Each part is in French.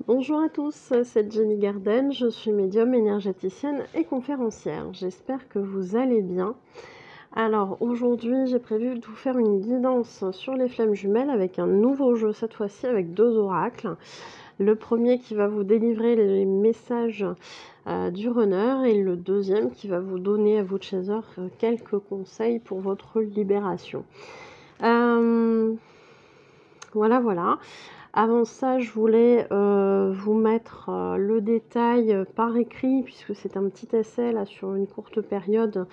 Bonjour à tous, c'est Jenny Garden, je suis médium énergéticienne et conférencière. J'espère que vous allez bien. Alors aujourd'hui, j'ai prévu de vous faire une guidance sur les flammes jumelles avec un nouveau jeu, cette fois-ci avec 2 oracles. Le premier qui va vous délivrer les messages du runner et le deuxième qui va vous donner à vous, chaser, quelques conseils pour votre libération. Voilà. Avant ça, je voulais vous mettre le détail par écrit, puisque c'est un petit essai là sur une courte période.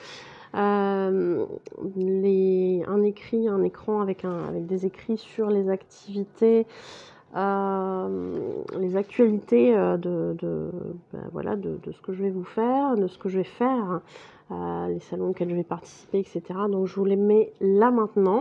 Un écran avec des écrits sur les activités, les actualités de ce que je vais vous faire, de ce que je vais faire, les salons auxquels je vais participer, etc. Donc je vous les mets là maintenant.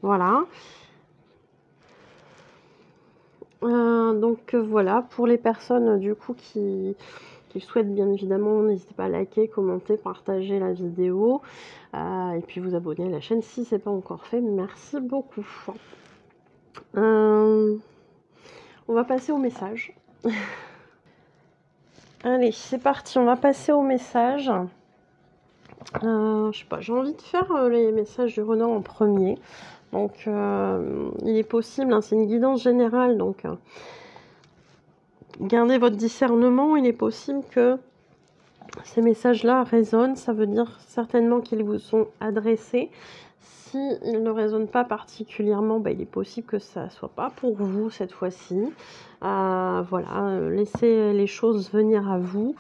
Voilà. Donc voilà, pour les personnes du coup qui souhaitent, bien évidemment, n'hésitez pas à liker, commenter, partager la vidéo et puis vous abonner à la chaîne si ce n'est pas encore fait. Merci beaucoup. On va passer au message. Allez, c'est parti, on va passer au message. Je sais pas, j'ai envie de faire les messages du renard en premier. Donc il est possible, hein, c'est une guidance générale, donc gardez votre discernement. Il est possible que ces messages-là résonnent, ça veut dire certainement qu'ils vous sont adressés. S'ils ne résonnent pas particulièrement, il est possible que ça ne soit pas pour vous cette fois-ci. Voilà, laissez les choses venir à vous.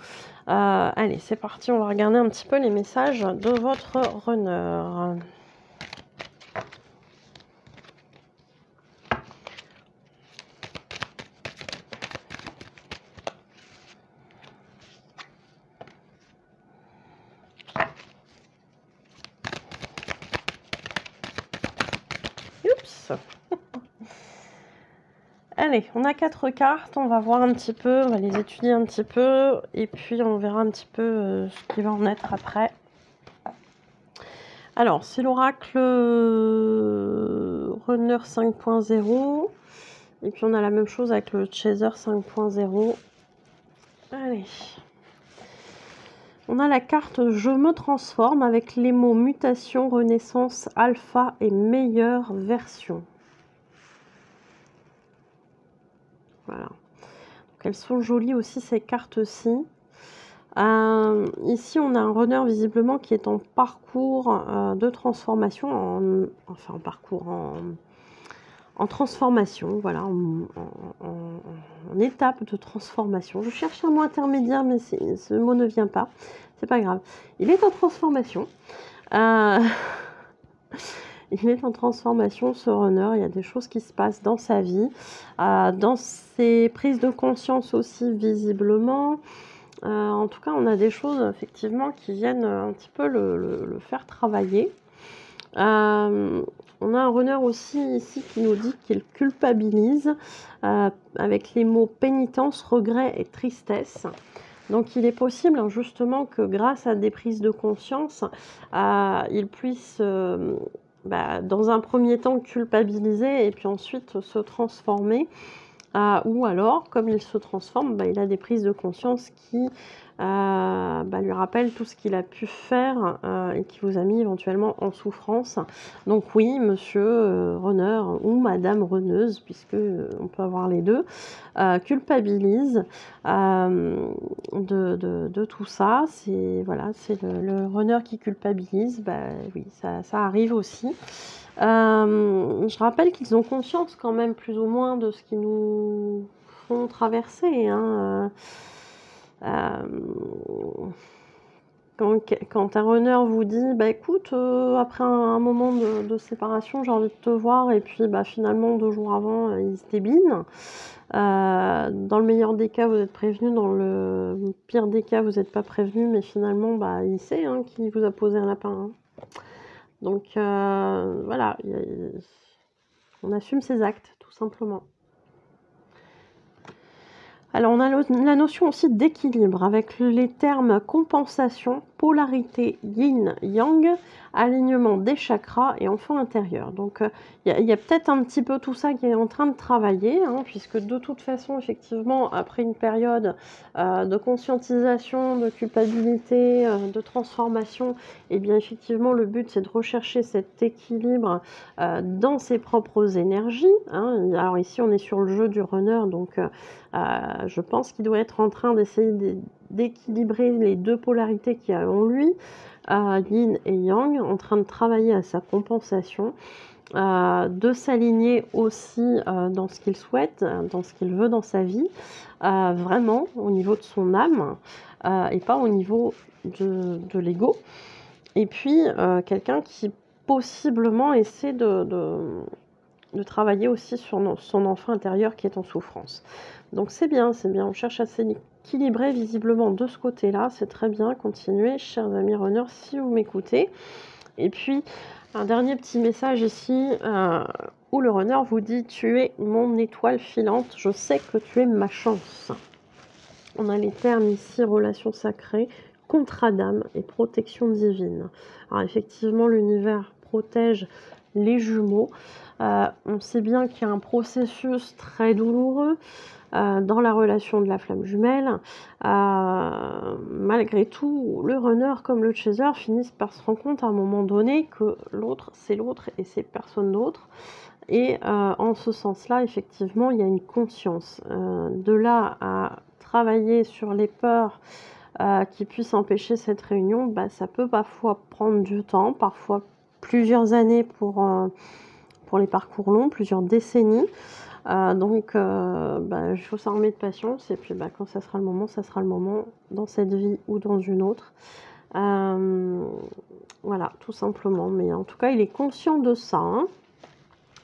Allez, c'est parti, on va regarder un petit peu les messages de votre runner. Oups. Allez, on a 4 cartes, on va voir un petit peu, on va les étudier un petit peu, et puis on verra un petit peu ce qui va en être après. Alors, c'est l'oracle Runner 5.0, et puis on a la même chose avec le Chaser 5.0. Allez. On a la carte Je me transforme avec les mots mutation, renaissance, alpha et meilleure version. Voilà. Donc elles sont jolies aussi ces cartes-ci. Ici, on a un runner visiblement qui est en parcours de transformation, en transformation, voilà, en étape de transformation. Je cherche un mot intermédiaire, mais ce mot ne vient pas. C'est pas grave. Il est en transformation. Il est en transformation, ce runner. Il y a des choses qui se passent dans sa vie, dans ses prises de conscience aussi, visiblement. En tout cas, on a des choses effectivement qui viennent un petit peu le faire travailler. On a un runner aussi ici qui nous dit qu'il culpabilise avec les mots pénitence, regret et tristesse. Donc il est possible justement que grâce à des prises de conscience, il puisse dans un premier temps culpabiliser et puis ensuite se transformer. Ou alors, comme il se transforme, il a des prises de conscience qui lui rappellent tout ce qu'il a pu faire et qui vous a mis éventuellement en souffrance. Donc oui, monsieur runner ou madame runneuse, puisque on peut avoir les deux, culpabilise de tout ça. C'est voilà, c'est le runner qui culpabilise. Oui, ça arrive aussi. Je rappelle qu'ils ont conscience quand même plus ou moins de ce qui nous font traverser, hein. Quand un runner vous dit bah écoute, après un moment de séparation, j'ai envie de te voir, et puis bah finalement 2 jours avant, il se débine. Dans le meilleur des cas, vous êtes prévenu, dans le pire des cas, vous n'êtes pas prévenu, mais finalement, bah, il sait hein, qui vous a posé un lapin. Hein. Donc voilà, on assume ses actes, tout simplement. Alors on a la notion aussi d'équilibre avec les termes compensation, polarité, yin, yang, alignement des chakras et enfant intérieur. Donc il y a peut-être un petit peu tout ça qui est en train de travailler, hein, puisque de toute façon, effectivement, après une période de conscientisation, de culpabilité, de transformation, et bien effectivement le but c'est de rechercher cet équilibre dans ses propres énergies. Hein. Alors ici on est sur le jeu du runner, donc je pense qu'il doit être en train d'essayer d'équilibrer les 2 polarités qu'il y a en lui, yin et yang, en train de travailler à sa compensation, de s'aligner aussi dans ce qu'il souhaite, dans ce qu'il veut dans sa vie, vraiment au niveau de son âme et pas au niveau de l'ego. Et puis quelqu'un qui possiblement essaie de travailler aussi sur son enfant intérieur qui est en souffrance. Donc c'est bien, on cherche à s'équilibrer visiblement de ce côté-là, c'est très bien, continuez, chers amis runners, si vous m'écoutez. Et puis, un dernier petit message ici, où le runner vous dit « Tu es mon étoile filante, je sais que tu es ma chance ». On a les termes ici, relation sacrée, contrat d'âme et protection divine. Alors effectivement, l'univers protège les jumeaux. On sait bien qu'il y a un processus très douloureux dans la relation de la flamme jumelle. Malgré tout, le runner comme le chaser finissent par se rendre compte à un moment donné que l'autre et c'est personne d'autre. Et en ce sens-là, effectivement, il y a une conscience. De là à travailler sur les peurs qui puissent empêcher cette réunion, bah, ça peut parfois prendre du temps, parfois plusieurs années pour les parcours longs, plusieurs décennies. Donc, il faut s'armer de patience, et puis quand ça sera le moment, dans cette vie ou dans une autre. Voilà, tout simplement. Mais en tout cas, il est conscient de ça. Hein.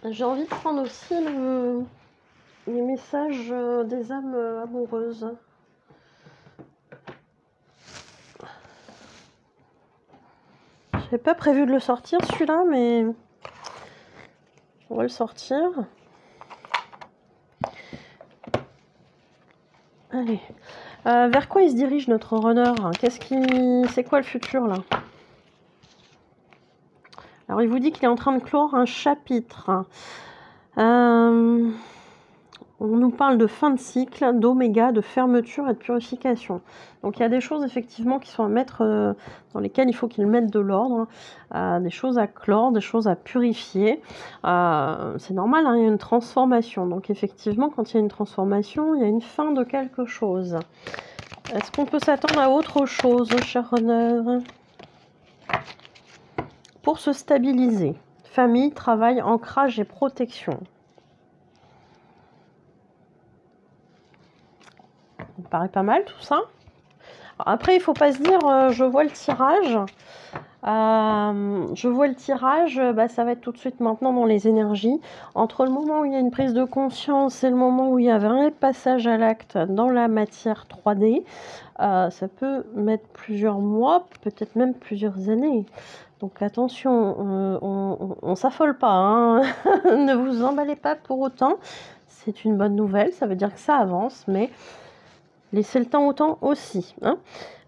J'ai envie de prendre aussi les messages des âmes amoureuses. J'avais pas prévu de le sortir celui-là, mais on va le sortir. Allez. Vers quoi il se dirige notre runner? C'est quoi le futur là? Alors il vous dit qu'il est en train de clore un chapitre. On nous parle de fin de cycle, d'oméga, de fermeture et de purification. Donc il y a des choses effectivement qui sont à mettre, dans lesquelles il faut qu'il mette de l'ordre, des choses à clore, des choses à purifier. C'est normal, hein, il y a une transformation. Donc effectivement, quand il y a une transformation, il y a une fin de quelque chose. Est-ce qu'on peut s'attendre à autre chose, cher runner? Pour se stabiliser, famille, travail, ancrage et protection. Ça me paraît pas mal tout ça. Alors après, il ne faut pas se dire je vois le tirage. Ça va être tout de suite maintenant dans les énergies. Entre le moment où il y a une prise de conscience et le moment où il y a un vrai passage à l'acte dans la matière 3D, ça peut mettre plusieurs mois, peut-être même plusieurs années. Donc attention, on s'affole pas, hein. Ne vous emballez pas pour autant. C'est une bonne nouvelle, ça veut dire que ça avance, mais laissez le temps au temps aussi. Hein.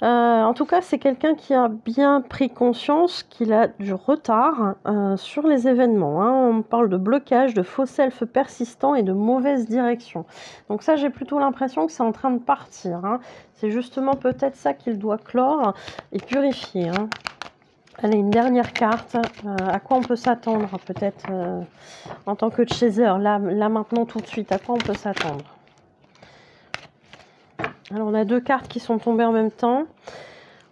En tout cas, c'est quelqu'un qui a bien pris conscience qu'il a du retard sur les événements. Hein. On parle de blocage, de faux self persistant et de mauvaise direction. Donc ça, j'ai plutôt l'impression que c'est en train de partir. Hein. C'est justement peut-être ça qu'il doit clore et purifier. Hein. Allez, une dernière carte. À quoi on peut s'attendre peut-être en tant que chaser, là maintenant tout de suite, à quoi on peut s'attendre? Alors on a 2 cartes qui sont tombées en même temps.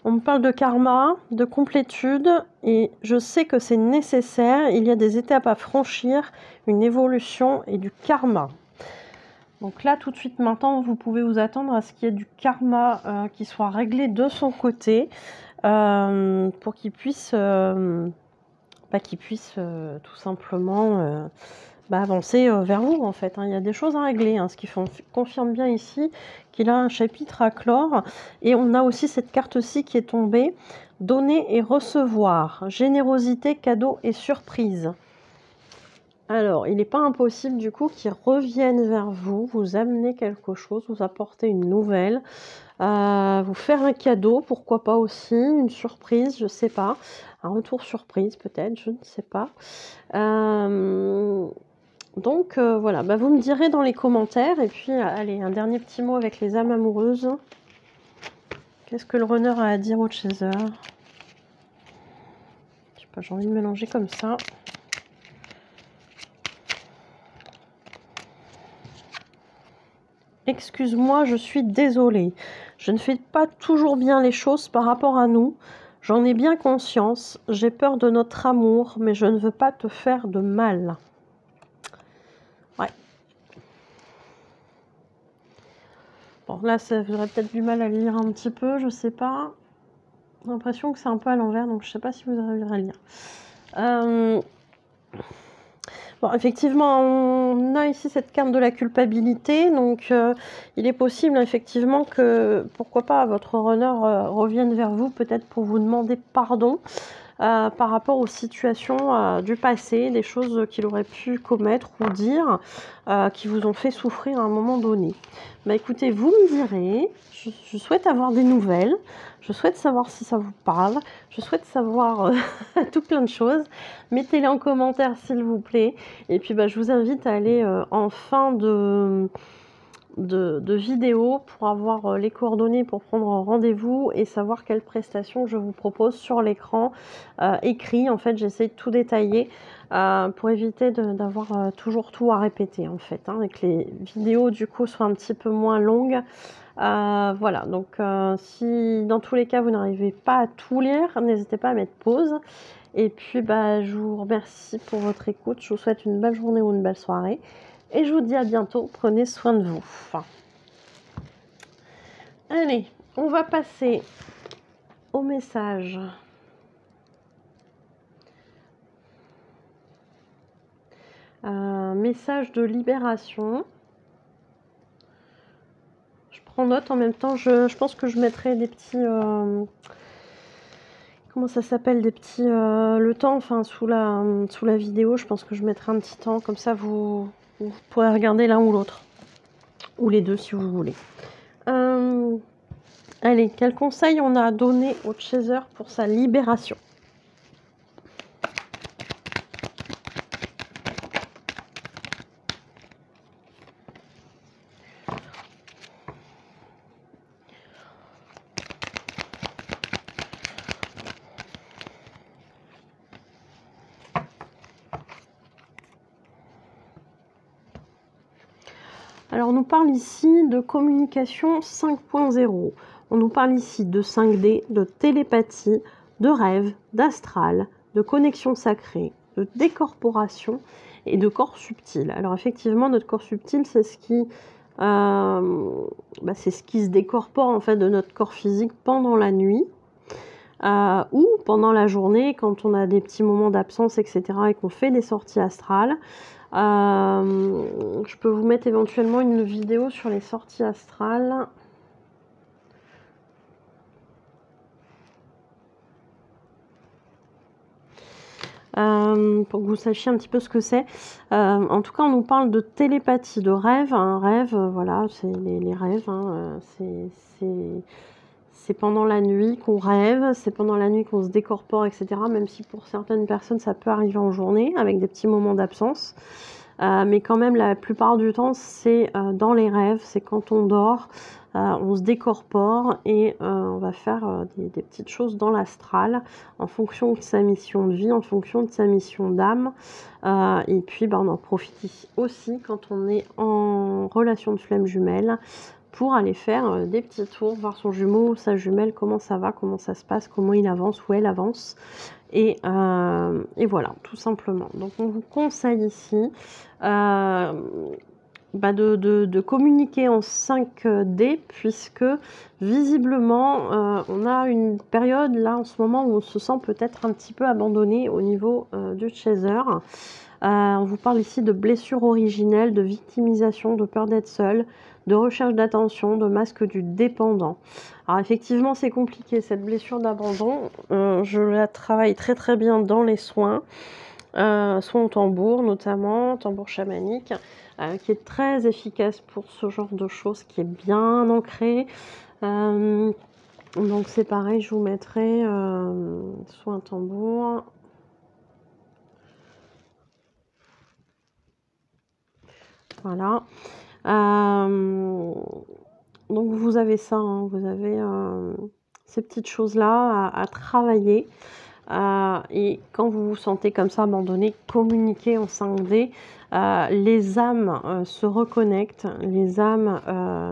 On me parle de karma, de complétude, et je sais que c'est nécessaire. Il y a des étapes à franchir, une évolution et du karma. Donc là, tout de suite, maintenant, vous pouvez vous attendre à ce qu'il y ait du karma qui soit réglé de son côté pour qu'il puisse, tout simplement avancer vers vous, en fait. Hein. Il y a des choses à régler, hein, ce qui confirme bien ici qu'il a un chapitre à clore. Et on a aussi cette carte-ci qui est tombée, donner et recevoir, générosité, cadeau et surprise. Alors, il n'est pas impossible du coup qu'ils reviennent vers vous, vous amener quelque chose, vous apporter une nouvelle, vous faire un cadeau, pourquoi pas aussi, une surprise, je ne sais pas, un retour surprise peut-être, je ne sais pas. Donc voilà, vous me direz dans les commentaires, et puis allez, un dernier petit mot avec les âmes amoureuses. Qu'est-ce que le runner a à dire au chaser? Je sais pas, j'ai envie de mélanger comme ça. Excuse-moi, je suis désolée. Je ne fais pas toujours bien les choses par rapport à nous. J'en ai bien conscience. J'ai peur de notre amour, mais je ne veux pas te faire de mal. Ouais. Bon, là, j'aurais peut-être du mal à lire un petit peu, je sais pas. J'ai l'impression que c'est un peu à l'envers, donc je sais pas si vous arriverez à lire. Bon, effectivement, on a ici cette carte de la culpabilité, donc il est possible effectivement que, pourquoi pas, votre runner revienne vers vous, peut-être pour vous demander pardon par rapport aux situations du passé, des choses qu'il aurait pu commettre ou dire, qui vous ont fait souffrir à un moment donné. Écoutez, vous me direz, je souhaite avoir des nouvelles, je souhaite savoir si ça vous parle, je souhaite savoir tout plein de choses. Mettez-les en commentaire s'il vous plaît. Et puis je vous invite à aller en fin de vidéo pour avoir les coordonnées pour prendre rendez-vous et savoir quelles prestations je vous propose sur l'écran écrit. En fait, j'essaie de tout détailler pour éviter d'avoir toujours tout à répéter, en fait, hein, et que les vidéos du coup soient un petit peu moins longues. Voilà, donc si dans tous les cas vous n'arrivez pas à tout lire, n'hésitez pas à mettre pause. Et puis je vous remercie pour votre écoute. Je vous souhaite une belle journée ou une belle soirée. Et je vous dis à bientôt. Prenez soin de vous. Allez, on va passer au message. Message de libération. Je prends note en même temps. Je pense que je mettrai des petits... comment ça s'appelle, des petits... le temps, enfin, sous la vidéo. Je pense que je mettrai un petit temps. Comme ça, vous pourrez regarder l'un ou l'autre. Ou les deux, si vous voulez. Allez, quel conseil on a donné au chaser pour sa libération? Alors, on nous parle ici de communication 5.0. On nous parle ici de 5D, de télépathie, de rêve, d'astral, de connexion sacrée, de décorporation et de corps subtil. Alors, effectivement, notre corps subtil, c'est ce qui se décorpore en fait de notre corps physique pendant la nuit. Ou pendant la journée, quand on a des petits moments d'absence, etc., et qu'on fait des sorties astrales. Je peux vous mettre éventuellement une vidéo sur les sorties astrales. Pour que vous sachiez un petit peu ce que c'est. En tout cas, on nous parle de télépathie, de rêve. Un rêve, voilà, c'est les rêves. Hein, c'est pendant la nuit qu'on rêve, c'est pendant la nuit qu'on se décorpore, etc. Même si pour certaines personnes, ça peut arriver en journée, avec des petits moments d'absence. Mais quand même, la plupart du temps, c'est dans les rêves, c'est quand on dort, on se décorpore et on va faire des petites choses dans l'astral en fonction de sa mission de vie, en fonction de sa mission d'âme. Et puis, on en profite aussi quand on est en relation de flamme jumelle pour aller faire des petits tours, voir son jumeau ou sa jumelle, comment ça va, comment ça se passe, comment il avance, où elle avance. Et voilà, tout simplement. Donc on vous conseille ici de communiquer en 5D, puisque visiblement on a une période là en ce moment où on se sent peut-être un petit peu abandonné au niveau du chaser. On vous parle ici de blessures originelles, de victimisation, de peur d'être seul, de recherche d'attention, de masque du dépendant. Alors effectivement c'est compliqué cette blessure d'abandon, je la travaille très très bien dans les soins. Soins au tambour notamment, tambour chamanique, qui est très efficace pour ce genre de choses, qui est bien ancré. Donc c'est pareil, je vous mettrai soins tambour. Voilà. Donc vous avez ça, hein, vous avez ces petites choses-là à travailler. Et quand vous vous sentez comme ça abandonné, communiquez en 5D. Les âmes se reconnectent, les âmes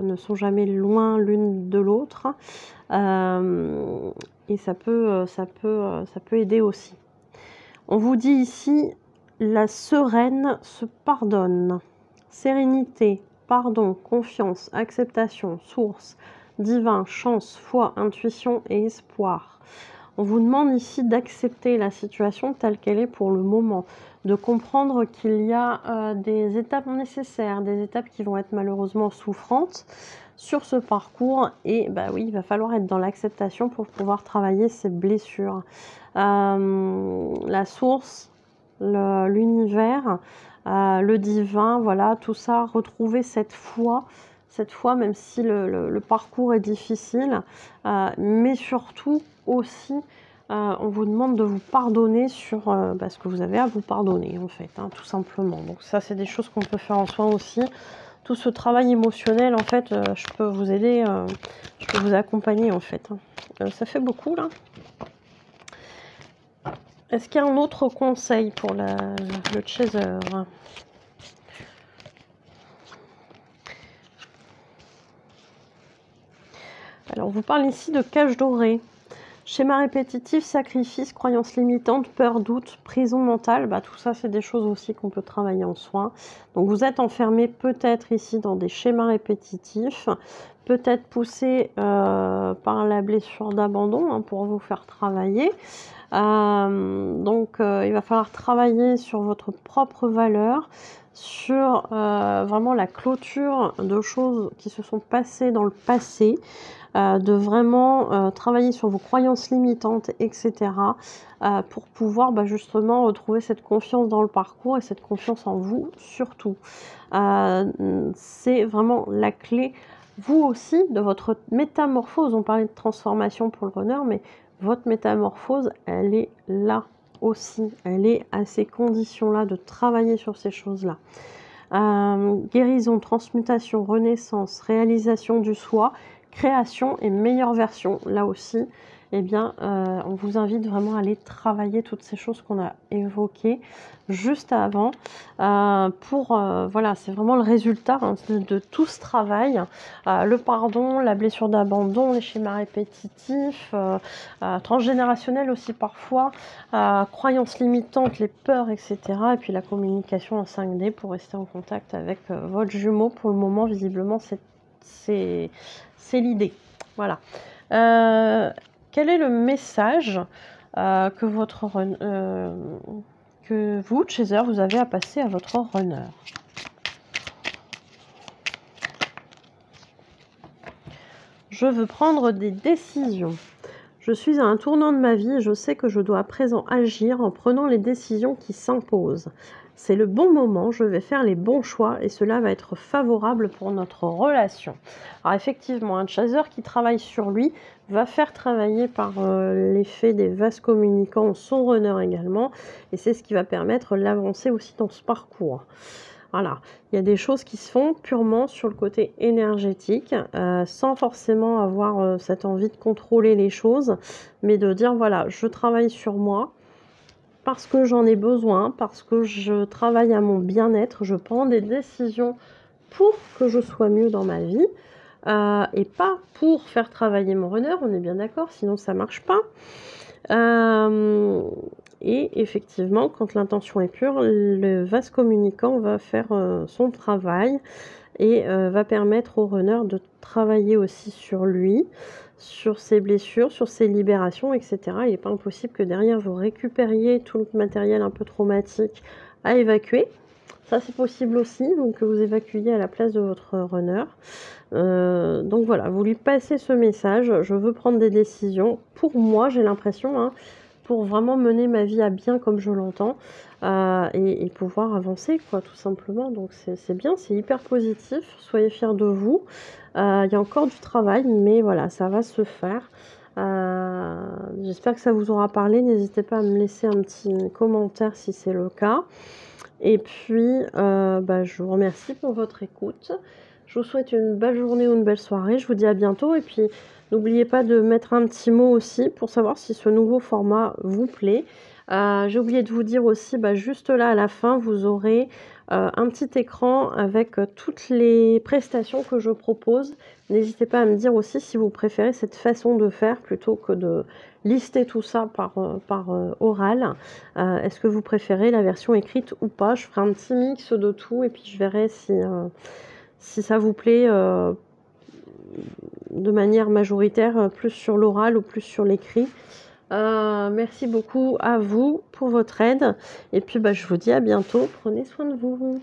ne sont jamais loin l'une de l'autre, et ça peut aider aussi. On vous dit ici, la sereine se pardonne. Sérénité, pardon, confiance, acceptation, source, divin, chance, foi, intuition et espoir. On vous demande ici d'accepter la situation telle qu'elle est pour le moment, de comprendre qu'il y a des étapes nécessaires, des étapes qui vont être malheureusement souffrantes sur ce parcours, et bah oui, il va falloir être dans l'acceptation pour pouvoir travailler ces blessures. La source, l'univers, le divin, voilà, tout ça, retrouver cette foi, même si le parcours est difficile, mais surtout aussi, on vous demande de vous pardonner sur ce que vous avez à vous pardonner, en fait, hein, tout simplement. Donc ça, c'est des choses qu'on peut faire en soin aussi. Tout ce travail émotionnel, en fait, je peux vous aider, je peux vous accompagner, en fait. Hein. Ça fait beaucoup, là. Est-ce qu'il y a un autre conseil pour le chaser? Alors, on vous parle ici de cage dorée. Schéma répétitif, sacrifice, croyances limitantes, peur, doute, prison mentale, tout ça c'est des choses aussi qu'on peut travailler en soins. Donc vous êtes enfermé peut-être ici dans des schémas répétitifs, peut-être poussé par la blessure d'abandon, hein, pour vous faire travailler. Donc il va falloir travailler sur votre propre valeur, sur vraiment la clôture de choses qui se sont passées dans le passé, de vraiment travailler sur vos croyances limitantes, etc. Pour pouvoir justement retrouver cette confiance dans le parcours et cette confiance en vous surtout. C'est vraiment la clé, vous aussi, de votre métamorphose. On parlait de transformation pour le runner, mais votre métamorphose, elle est là aussi. Elle est à ces conditions-là de travailler sur ces choses-là. Guérison, transmutation, renaissance, réalisation du soi, création et meilleure version. Là aussi, eh bien, on vous invite vraiment à aller travailler toutes ces choses qu'on a évoquées juste avant. Voilà, c'est vraiment le résultat, hein, de tout ce travail. Le pardon, la blessure d'abandon, les schémas répétitifs, transgénérationnels aussi parfois, croyances limitantes, les peurs, etc. Et puis la communication en 5D pour rester en contact avec votre jumeau. Pour le moment, visiblement, c'est l'idée. Voilà. Quel est le message que vous, chaser, vous avez à passer à votre runner? Je veux prendre des décisions. Je suis à un tournant de ma vie et je sais que je dois à présent agir en prenant les décisions qui s'imposent. C'est le bon moment, je vais faire les bons choix et cela va être favorable pour notre relation. Alors effectivement, un chaser qui travaille sur lui va faire travailler par l'effet des vases communicants son runner également, et c'est ce qui va permettre l'avancée aussi dans ce parcours. Voilà, il y a des choses qui se font purement sur le côté énergétique, sans forcément avoir cette envie de contrôler les choses, mais de dire voilà, je travaille sur moi parce que j'en ai besoin, parce que je travaille à mon bien-être, je prends des décisions pour que je sois mieux dans ma vie, et pas pour faire travailler mon runner, on est bien d'accord, sinon ça marche pas. Et effectivement, quand l'intention est pure, le vase communicant va faire son travail et va permettre au runner de travailler aussi sur lui, sur ses blessures, sur ses libérations, etc. Il n'est pas impossible que derrière vous récupériez tout le matériel un peu traumatique à évacuer. Ça, c'est possible aussi, donc que vous évacuiez à la place de votre runner. Donc voilà, vous lui passez ce message, je veux prendre des décisions. Pour moi, j'ai l'impression, hein, pour vraiment mener ma vie à bien comme je l'entends, et pouvoir avancer, quoi, tout simplement. Donc c'est bien, c'est hyper positif, soyez fiers de vous. Il y a encore du travail, mais voilà, ça va se faire. J'espère que ça vous aura parlé. N'hésitez pas à me laisser un petit commentaire si c'est le cas. Et puis, je vous remercie pour votre écoute. Je vous souhaite une belle journée ou une belle soirée. Je vous dis à bientôt. Et puis, n'oubliez pas de mettre un petit mot aussi pour savoir si ce nouveau format vous plaît. J'ai oublié de vous dire aussi, juste là à la fin, vous aurez un petit écran avec toutes les prestations que je propose. N'hésitez pas à me dire aussi si vous préférez cette façon de faire plutôt que de lister tout ça par oral. Est-ce que vous préférez la version écrite ou pas? Je ferai un petit mix de tout et puis je verrai si ça vous plaît de manière majoritaire, plus sur l'oral ou plus sur l'écrit. Merci beaucoup à vous pour votre aide et puis je vous dis à bientôt. Prenez soin de vous.